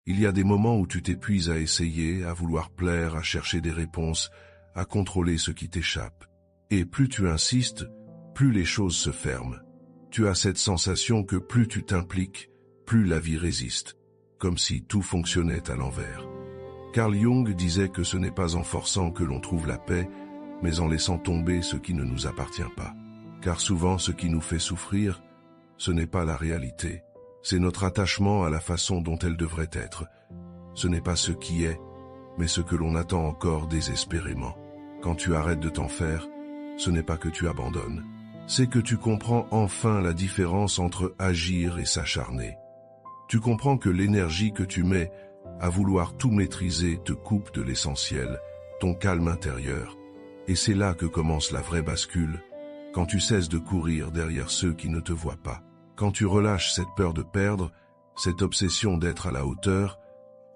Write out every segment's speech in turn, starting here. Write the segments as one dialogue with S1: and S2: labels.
S1: Il y a des moments où tu t'épuises à essayer, à vouloir plaire, à chercher des réponses, à contrôler ce qui t'échappe. Et plus tu insistes, plus les choses se ferment. Tu as cette sensation que plus tu t'impliques, plus la vie résiste, comme si tout fonctionnait à l'envers. Carl Jung disait que ce n'est pas en forçant que l'on trouve la paix, mais en laissant tomber ce qui ne nous appartient pas. Car souvent ce qui nous fait souffrir, ce n'est pas la réalité, c'est notre attachement à la façon dont elle devrait être. Ce n'est pas ce qui est, mais ce que l'on attend encore désespérément. Quand tu arrêtes de t'en faire, ce n'est pas que tu abandonnes, c'est que tu comprends enfin la différence entre agir et s'acharner. Tu comprends que l'énergie que tu mets à vouloir tout maîtriser te coupe de l'essentiel, ton calme intérieur. Et c'est là que commence la vraie bascule, quand tu cesses de courir derrière ceux qui ne te voient pas. Quand tu relâches cette peur de perdre, cette obsession d'être à la hauteur,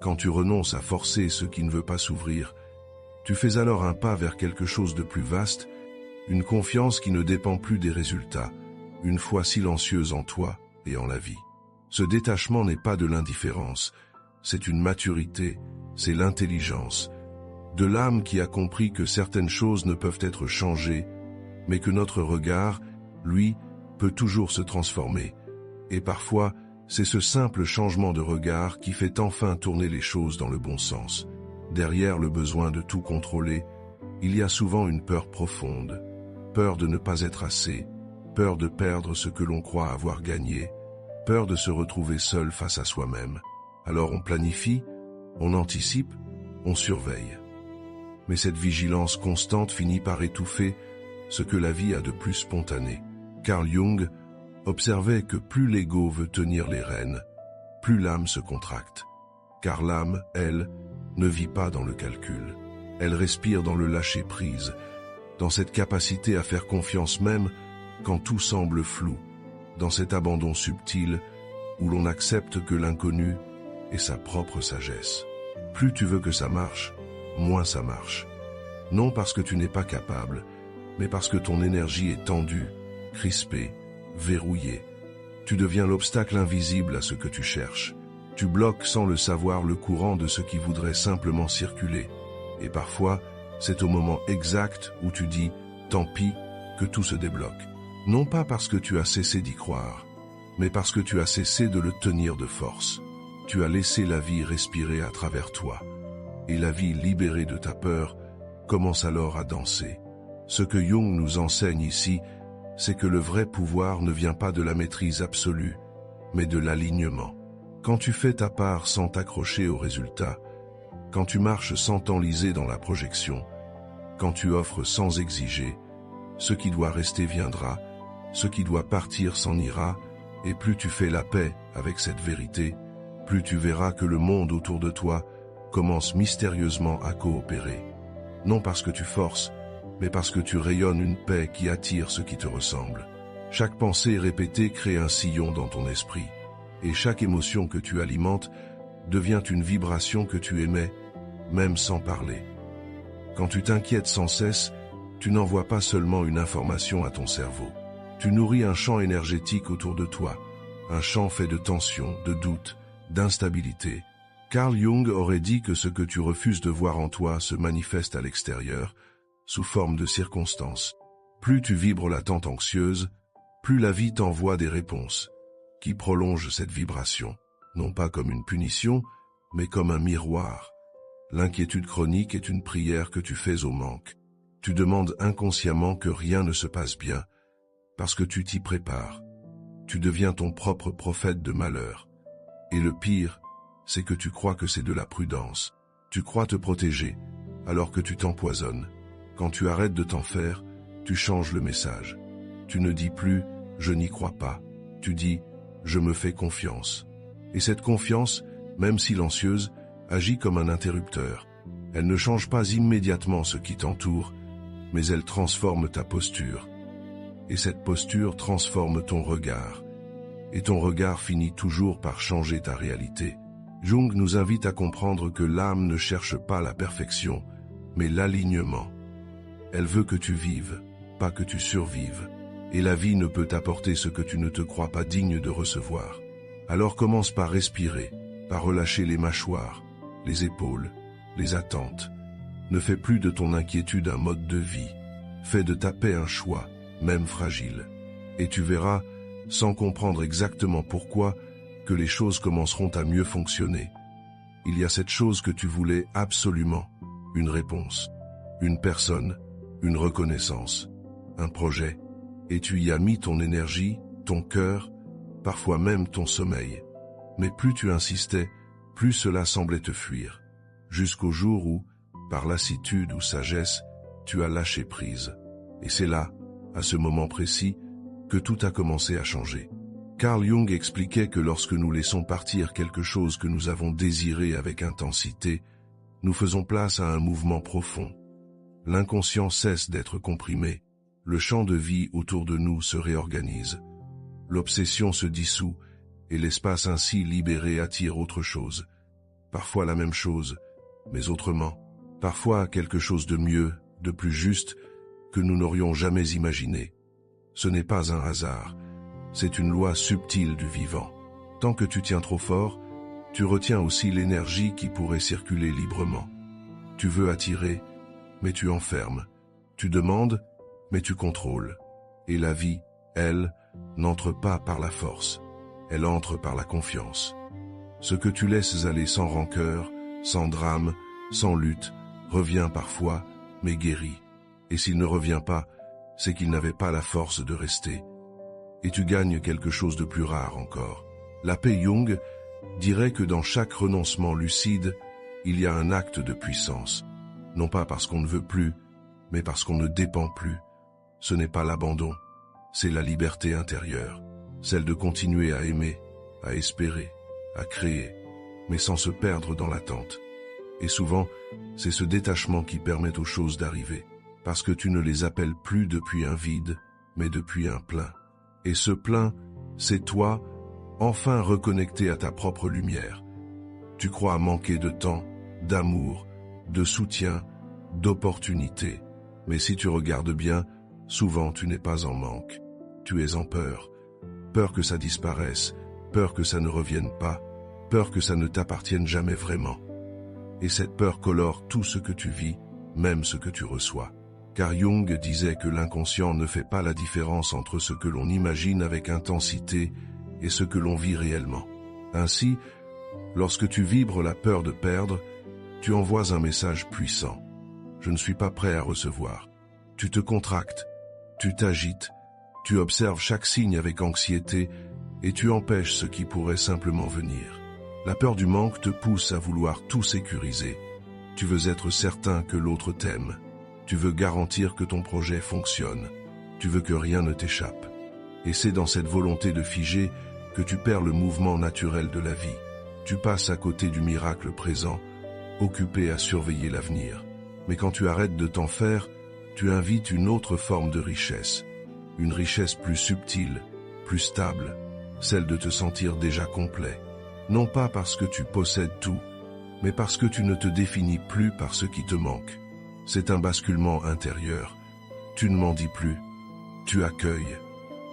S1: quand tu renonces à forcer ce qui ne veut pas s'ouvrir, tu fais alors un pas vers quelque chose de plus vaste, une confiance qui ne dépend plus des résultats, une foi silencieuse en toi et en la vie. Ce détachement n'est pas de l'indifférence, c'est une maturité, c'est l'intelligence, de l'âme qui a compris que certaines choses ne peuvent être changées, mais que notre regard, lui, peut toujours se transformer. Et parfois, c'est ce simple changement de regard qui fait enfin tourner les choses dans le bon sens. Derrière le besoin de tout contrôler, il y a souvent une peur profonde. Peur de ne pas être assez, peur de perdre ce que l'on croit avoir gagné, peur de se retrouver seul face à soi-même. Alors on planifie, on anticipe, on surveille. Mais cette vigilance constante finit par étouffer ce que la vie a de plus spontané. Carl Jung observait que plus l'ego veut tenir les rênes, plus l'âme se contracte. Car l'âme, elle, ne vit pas dans le calcul. Elle respire dans le lâcher-prise, dans cette capacité à faire confiance même quand tout semble flou, dans cet abandon subtil où l'on accepte que l'inconnu est sa propre sagesse. Plus tu veux que ça marche, moins ça marche. Non parce que tu n'es pas capable, mais parce que ton énergie est tendue, crispée, verrouillée. Tu deviens l'obstacle invisible à ce que tu cherches. Tu bloques sans le savoir le courant de ce qui voudrait simplement circuler. Et parfois, c'est au moment exact où tu dis « tant pis » que tout se débloque. Non pas parce que tu as cessé d'y croire, mais parce que tu as cessé de le tenir de force. Tu as laissé la vie respirer à travers toi. Et la vie libérée de ta peur commence alors à danser. Ce que Jung nous enseigne ici, c'est que le vrai pouvoir ne vient pas de la maîtrise absolue, mais de l'alignement. Quand tu fais ta part sans t'accrocher aux résultats, quand tu marches sans t'enliser dans la projection, quand tu offres sans exiger, ce qui doit rester viendra, ce qui doit partir s'en ira, et plus tu fais la paix avec cette vérité, plus tu verras que le monde autour de toi commence mystérieusement à coopérer. Non parce que tu forces, mais parce que tu rayonnes une paix qui attire ce qui te ressemble. Chaque pensée répétée crée un sillon dans ton esprit, et chaque émotion que tu alimentes devient une vibration que tu émets, même sans parler. Quand tu t'inquiètes sans cesse, tu n'envoies pas seulement une information à ton cerveau. Tu nourris un champ énergétique autour de toi, un champ fait de tension, de doute, d'instabilité. Carl Jung aurait dit que ce que tu refuses de voir en toi se manifeste à l'extérieur, sous forme de circonstances. Plus tu vibres l'attente anxieuse, plus la vie t'envoie des réponses, qui prolongent cette vibration, non pas comme une punition, mais comme un miroir. L'inquiétude chronique est une prière que tu fais au manque. Tu demandes inconsciemment que rien ne se passe bien, parce que tu t'y prépares. Tu deviens ton propre prophète de malheur. Et le pire, c'est que tu crois que c'est de la prudence. Tu crois te protéger, alors que tu t'empoisonnes. Quand tu arrêtes de t'en faire, tu changes le message. Tu ne dis plus « je n'y crois pas ». Tu dis « je me fais confiance ». Et cette confiance, même silencieuse, agit comme un interrupteur. Elle ne change pas immédiatement ce qui t'entoure, mais elle transforme ta posture. Et cette posture transforme ton regard. Et ton regard finit toujours par changer ta réalité. Jung nous invite à comprendre que l'âme ne cherche pas la perfection, mais l'alignement. Elle veut que tu vives, pas que tu survives. Et la vie ne peut t'apporter ce que tu ne te crois pas digne de recevoir. Alors commence par respirer, par relâcher les mâchoires, les épaules, les attentes. Ne fais plus de ton inquiétude un mode de vie. Fais de ta paix un choix, même fragile. Et tu verras, sans comprendre exactement pourquoi, que les choses commenceront à mieux fonctionner. Il y a cette chose que tu voulais absolument, une réponse, une personne, une reconnaissance, un projet, et tu y as mis ton énergie, ton cœur, parfois même ton sommeil. Mais plus tu insistais, plus cela semblait te fuir, jusqu'au jour où, par lassitude ou sagesse, tu as lâché prise. Et c'est là, à ce moment précis, que tout a commencé à changer. Carl Jung expliquait que lorsque nous laissons partir quelque chose que nous avons désiré avec intensité, nous faisons place à un mouvement profond. L'inconscient cesse d'être comprimé, le champ de vie autour de nous se réorganise. L'obsession se dissout et l'espace ainsi libéré attire autre chose. Parfois la même chose, mais autrement. Parfois quelque chose de mieux, de plus juste, que nous n'aurions jamais imaginé. Ce n'est pas un hasard, c'est une loi subtile du vivant. Tant que tu tiens trop fort, tu retiens aussi l'énergie qui pourrait circuler librement. Tu veux attirer, mais tu enfermes. Tu demandes, mais tu contrôles. Et la vie, elle, n'entre pas par la force. Elle entre par la confiance. Ce que tu laisses aller sans rancœur, sans drame, sans lutte, revient parfois, mais guérit. Et s'il ne revient pas, c'est qu'il n'avait pas la force de rester. Et tu gagnes quelque chose de plus rare encore. La paix Jung dirait que dans chaque renoncement lucide, il y a un acte de puissance. Non pas parce qu'on ne veut plus, mais parce qu'on ne dépend plus. Ce n'est pas l'abandon, c'est la liberté intérieure, celle de continuer à aimer, à espérer, à créer, mais sans se perdre dans l'attente. Et souvent, c'est ce détachement qui permet aux choses d'arriver, parce que tu ne les appelles plus depuis un vide, mais depuis un plein. Et ce plein, c'est toi, enfin reconnecté à ta propre lumière. Tu crois manquer de temps, d'amour, de soutien, d'opportunités. Mais si tu regardes bien, souvent tu n'es pas en manque. Tu es en peur. Peur que ça disparaisse, peur que ça ne revienne pas, peur que ça ne t'appartienne jamais vraiment. Et cette peur colore tout ce que tu vis, même ce que tu reçois. Car Jung disait que l'inconscient ne fait pas la différence entre ce que l'on imagine avec intensité et ce que l'on vit réellement. Ainsi, lorsque tu vibres la peur de perdre, tu envoies un message puissant. Je ne suis pas prêt à recevoir. Tu te contractes, tu t'agites, tu observes chaque signe avec anxiété et tu empêches ce qui pourrait simplement venir. La peur du manque te pousse à vouloir tout sécuriser. Tu veux être certain que l'autre t'aime. Tu veux garantir que ton projet fonctionne. Tu veux que rien ne t'échappe. Et c'est dans cette volonté de figer que tu perds le mouvement naturel de la vie. Tu passes à côté du miracle présent, occupé à surveiller l'avenir. Mais quand tu arrêtes de t'en faire, tu invites une autre forme de richesse. Une richesse plus subtile, plus stable, celle de te sentir déjà complet. Non pas parce que tu possèdes tout, mais parce que tu ne te définis plus par ce qui te manque. C'est un basculement intérieur. Tu ne m'en dis plus. Tu accueilles.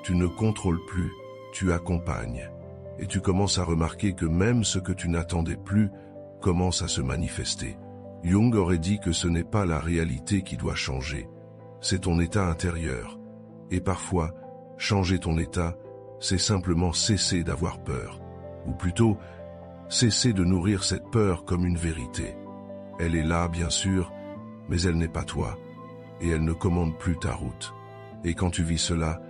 S1: Tu ne contrôles plus. Tu accompagnes. Et tu commences à remarquer que même ce que tu n'attendais plus commence à se manifester. Jung aurait dit que ce n'est pas la réalité qui doit changer. C'est ton état intérieur. Et parfois, changer ton état, c'est simplement cesser d'avoir peur. Ou plutôt, cesser de nourrir cette peur comme une vérité. Elle est là, bien sûr, mais elle n'est pas toi, et elle ne commande plus ta route. Et quand tu vis cela,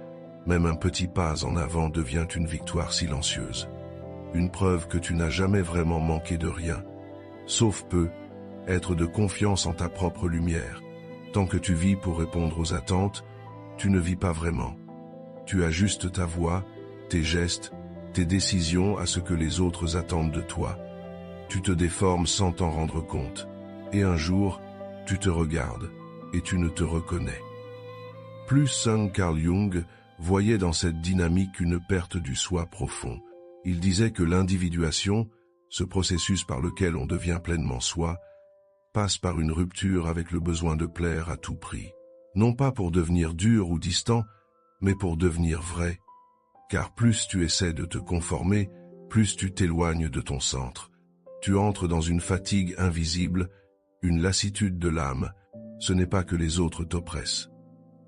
S1: même un petit pas en avant devient une victoire silencieuse. Une preuve que tu n'as jamais vraiment manqué de rien, sauf peu, être de confiance en ta propre lumière. Tant que tu vis pour répondre aux attentes, tu ne vis pas vraiment. Tu ajustes ta voix, tes gestes, tes décisions à ce que les autres attendent de toi. Tu te déformes sans t'en rendre compte. Et un jour, tu te regardes et tu ne te reconnais. Plus Sung Carl Jung voyait dans cette dynamique une perte du soi profond. Il disait que l'individuation, ce processus par lequel on devient pleinement soi, passe par une rupture avec le besoin de plaire à tout prix. Non pas pour devenir dur ou distant, mais pour devenir vrai. Car plus tu essaies de te conformer, plus tu t'éloignes de ton centre. Tu entres dans une fatigue invisible, une lassitude de l'âme. Ce n'est pas que les autres t'oppressent.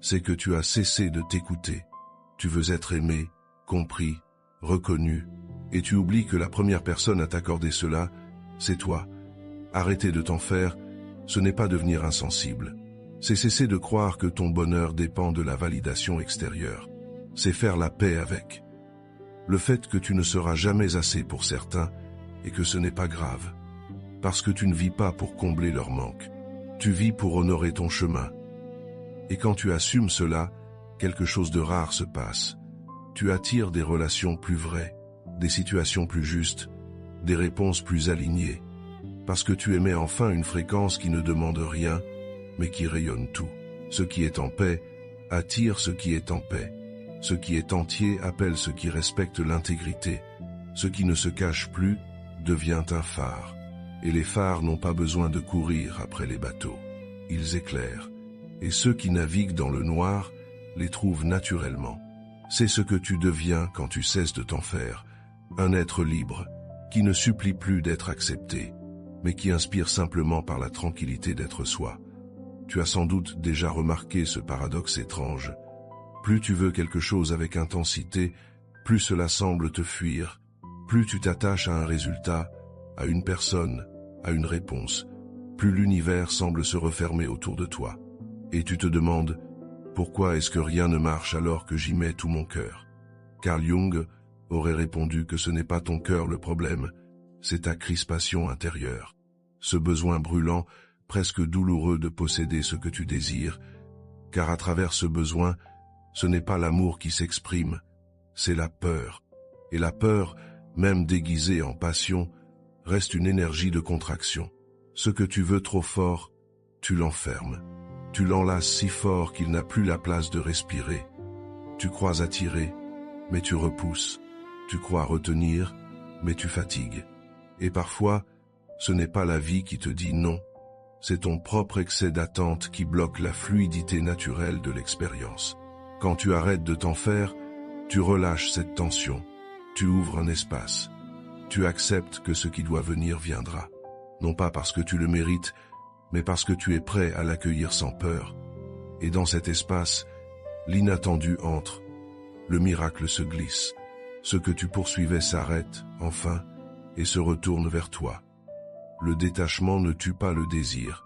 S1: C'est que tu as cessé de t'écouter. Tu veux être aimé, compris, reconnu, et tu oublies que la première personne à t'accorder cela, c'est toi. Arrêter de t'en faire, ce n'est pas devenir insensible. C'est cesser de croire que ton bonheur dépend de la validation extérieure. C'est faire la paix avec le fait que tu ne seras jamais assez pour certains et que ce n'est pas grave. Parce que tu ne vis pas pour combler leur manque. Tu vis pour honorer ton chemin. Et quand tu assumes cela, quelque chose de rare se passe. Tu attires des relations plus vraies, des situations plus justes, des réponses plus alignées. Parce que tu émets enfin une fréquence qui ne demande rien, mais qui rayonne tout. Ce qui est en paix attire ce qui est en paix. Ce qui est entier appelle ce qui respecte l'intégrité. Ce qui ne se cache plus devient un phare. Et les phares n'ont pas besoin de courir après les bateaux. Ils éclairent. Et ceux qui naviguent dans le noir les trouvent naturellement. C'est ce que tu deviens quand tu cesses de t'en faire. Un être libre, qui ne supplie plus d'être accepté, mais qui inspire simplement par la tranquillité d'être soi. Tu as sans doute déjà remarqué ce paradoxe étrange. Plus tu veux quelque chose avec intensité, plus cela semble te fuir. Plus tu t'attaches à un résultat, à une personne, à une réponse, plus l'univers semble se refermer autour de toi. Et tu te demandes, pourquoi est-ce que rien ne marche alors que j'y mets tout mon cœur? Carl Jung aurait répondu que ce n'est pas ton cœur le problème, c'est ta crispation intérieure. Ce besoin brûlant, presque douloureux de posséder ce que tu désires, car à travers ce besoin, ce n'est pas l'amour qui s'exprime, c'est la peur. Et la peur, même déguisée en passion, reste une énergie de contraction. Ce que tu veux trop fort, tu l'enfermes. Tu l'enlaces si fort qu'il n'a plus la place de respirer. Tu crois attirer, mais tu repousses. Tu crois retenir, mais tu fatigues. Et parfois, ce n'est pas la vie qui te dit non, c'est ton propre excès d'attente qui bloque la fluidité naturelle de l'expérience. Quand tu arrêtes de t'en faire, tu relâches cette tension, tu ouvres un espace. Tu acceptes que ce qui doit venir viendra, non pas parce que tu le mérites, mais parce que tu es prêt à l'accueillir sans peur. Et dans cet espace, l'inattendu entre, le miracle se glisse. Ce que tu poursuivais s'arrête, enfin, et se retourne vers toi. Le détachement ne tue pas le désir,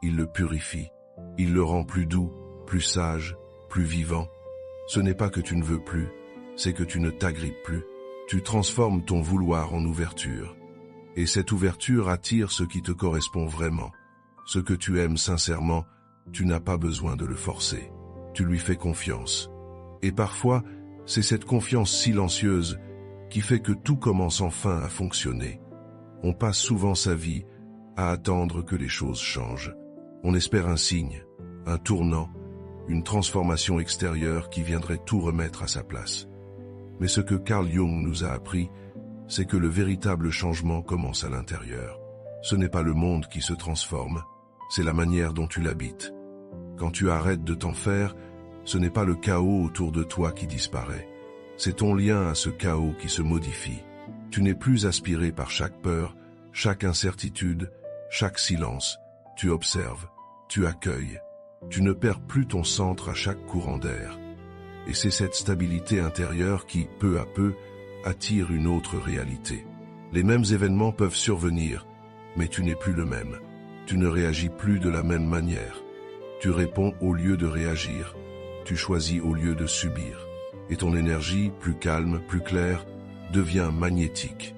S1: il le purifie, il le rend plus doux, plus sage, plus vivant. Ce n'est pas que tu ne veux plus, c'est que tu ne t'agrippes plus. Tu transformes ton vouloir en ouverture. Et cette ouverture attire ce qui te correspond vraiment. Ce que tu aimes sincèrement, tu n'as pas besoin de le forcer. Tu lui fais confiance. Et parfois, c'est cette confiance silencieuse qui fait que tout commence enfin à fonctionner. On passe souvent sa vie à attendre que les choses changent. On espère un signe, un tournant, une transformation extérieure qui viendrait tout remettre à sa place. Mais ce que Carl Jung nous a appris, c'est que le véritable changement commence à l'intérieur. Ce n'est pas le monde qui se transforme, c'est la manière dont tu l'habites. Quand tu arrêtes de t'en faire, ce n'est pas le chaos autour de toi qui disparaît. C'est ton lien à ce chaos qui se modifie. Tu n'es plus aspiré par chaque peur, chaque incertitude, chaque silence. Tu observes, tu accueilles. Tu ne perds plus ton centre à chaque courant d'air. Et c'est cette stabilité intérieure qui, peu à peu, attire une autre réalité. Les mêmes événements peuvent survenir, mais tu n'es plus le même. Tu ne réagis plus de la même manière. Tu réponds au lieu de réagir. Tu choisis au lieu de subir. Et ton énergie, plus calme, plus claire, devient magnétique.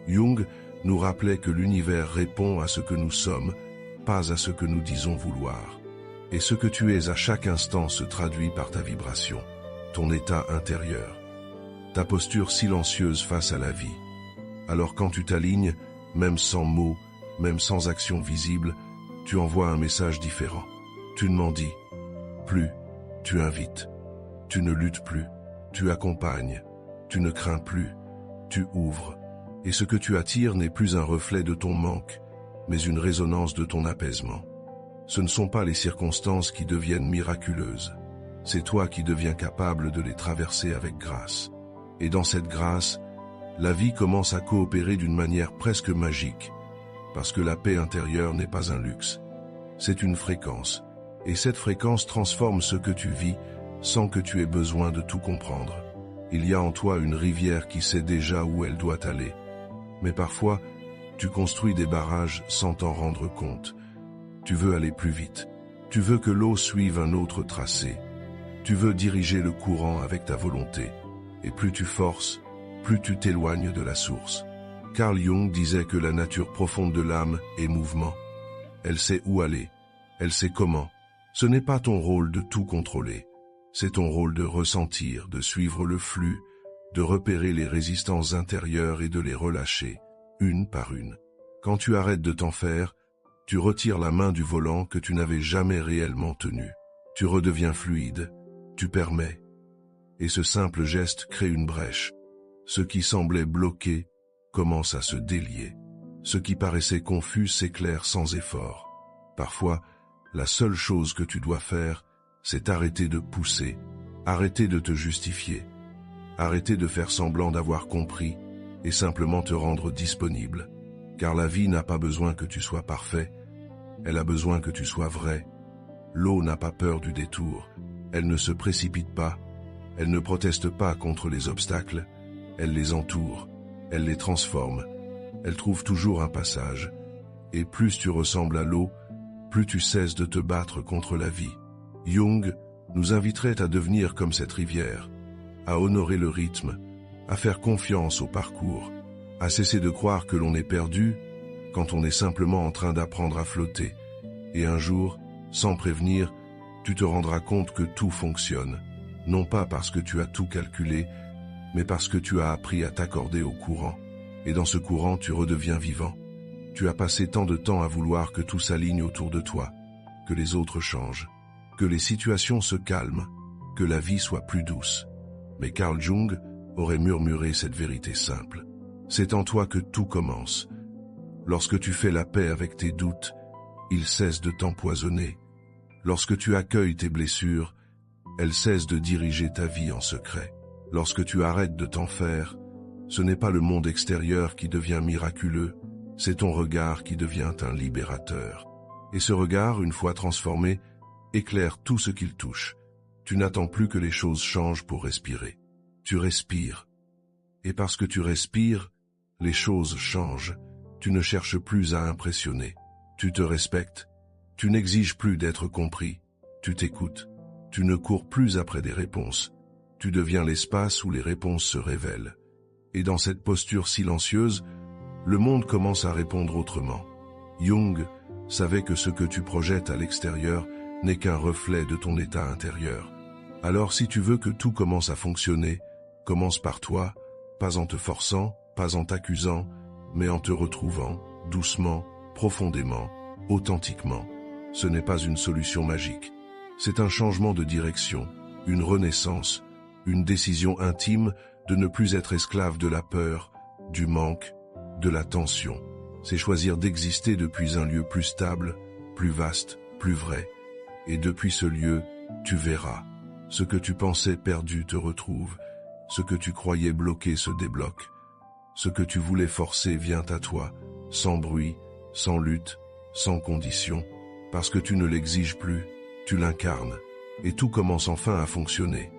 S1: Jung nous rappelait que l'univers répond à ce que nous sommes, pas à ce que nous disons vouloir. Et ce que tu es à chaque instant se traduit par ta vibration, ton état intérieur, ta posture silencieuse face à la vie. Alors quand tu t'alignes, même sans mots, même sans action visible, tu envoies un message différent. Tu ne mendis plus, tu invites. Tu ne luttes plus, tu accompagnes. Tu ne crains plus, tu ouvres. Et ce que tu attires n'est plus un reflet de ton manque, mais une résonance de ton apaisement. Ce ne sont pas les circonstances qui deviennent miraculeuses. C'est toi qui deviens capable de les traverser avec grâce. Et dans cette grâce, la vie commence à coopérer d'une manière presque magique. parce que la paix intérieure n'est pas un luxe. C'est une fréquence, et cette fréquence transforme ce que tu vis sans que tu aies besoin de tout comprendre. Il y a en toi une rivière qui sait déjà où elle doit aller. Mais parfois, tu construis des barrages sans t'en rendre compte. Tu veux aller plus vite. Tu veux que l'eau suive un autre tracé. Tu veux diriger le courant avec ta volonté. Et plus tu forces, plus tu t'éloignes de la source. Carl Jung disait que la nature profonde de l'âme est mouvement. Elle sait où aller. Elle sait comment. Ce n'est pas ton rôle de tout contrôler. C'est ton rôle de ressentir, de suivre le flux, de repérer les résistances intérieures et de les relâcher, une par une. Quand tu arrêtes de t'en faire, tu retires la main du volant que tu n'avais jamais réellement tenu. Tu redeviens fluide, tu permets. Et ce simple geste crée une brèche. Ce qui semblait bloqué commence à se délier. Ce qui paraissait confus s'éclaire sans effort. Parfois, la seule chose que tu dois faire, c'est arrêter de pousser, arrêter de te justifier, arrêter de faire semblant d'avoir compris et simplement te rendre disponible. Car la vie n'a pas besoin que tu sois parfait, elle a besoin que tu sois vrai. L'eau n'a pas peur du détour, elle ne se précipite pas, elle ne proteste pas contre les obstacles, elle les entoure, elle les transforme, elle trouve toujours un passage. Et plus tu ressembles à l'eau, plus tu cesses de te battre contre la vie. Jung nous inviterait à devenir comme cette rivière, à honorer le rythme, à faire confiance au parcours, à cesser de croire que l'on est perdu quand on est simplement en train d'apprendre à flotter. Et un jour, sans prévenir, tu te rendras compte que tout fonctionne, non pas parce que tu as tout calculé, mais parce que tu as appris à t'accorder au courant. Et dans ce courant, tu redeviens vivant. Tu as passé tant de temps à vouloir que tout s'aligne autour de toi, que les autres changent, que les situations se calment, que la vie soit plus douce. Mais Carl Jung aurait murmuré cette vérité simple. C'est en toi que tout commence. Lorsque tu fais la paix avec tes doutes, ils cessent de t'empoisonner. Lorsque tu accueilles tes blessures, elles cessent de diriger ta vie en secret. Lorsque tu arrêtes de t'en faire, ce n'est pas le monde extérieur qui devient miraculeux, c'est ton regard qui devient un libérateur. Et ce regard, une fois transformé, éclaire tout ce qu'il touche. Tu n'attends plus que les choses changent pour respirer. Tu respires. Et parce que tu respires, les choses changent. Tu ne cherches plus à impressionner. Tu te respectes. Tu n'exiges plus d'être compris. Tu t'écoutes. Tu ne cours plus après des réponses. Tu deviens l'espace où les réponses se révèlent. Et dans cette posture silencieuse, le monde commence à répondre autrement. Jung savait que ce que tu projettes à l'extérieur n'est qu'un reflet de ton état intérieur. Alors si tu veux que tout commence à fonctionner, commence par toi, pas en te forçant, pas en t'accusant, mais en te retrouvant, doucement, profondément, authentiquement. Ce n'est pas une solution magique. C'est un changement de direction, une renaissance, une décision intime de ne plus être esclave de la peur, du manque, de la tension. C'est choisir d'exister depuis un lieu plus stable, plus vaste, plus vrai. Et depuis ce lieu, tu verras. Ce que tu pensais perdu te retrouve. Ce que tu croyais bloqué se débloque. Ce que tu voulais forcer vient à toi, sans bruit, sans lutte, sans condition. Parce que tu ne l'exiges plus, tu l'incarnes. Et tout commence enfin à fonctionner.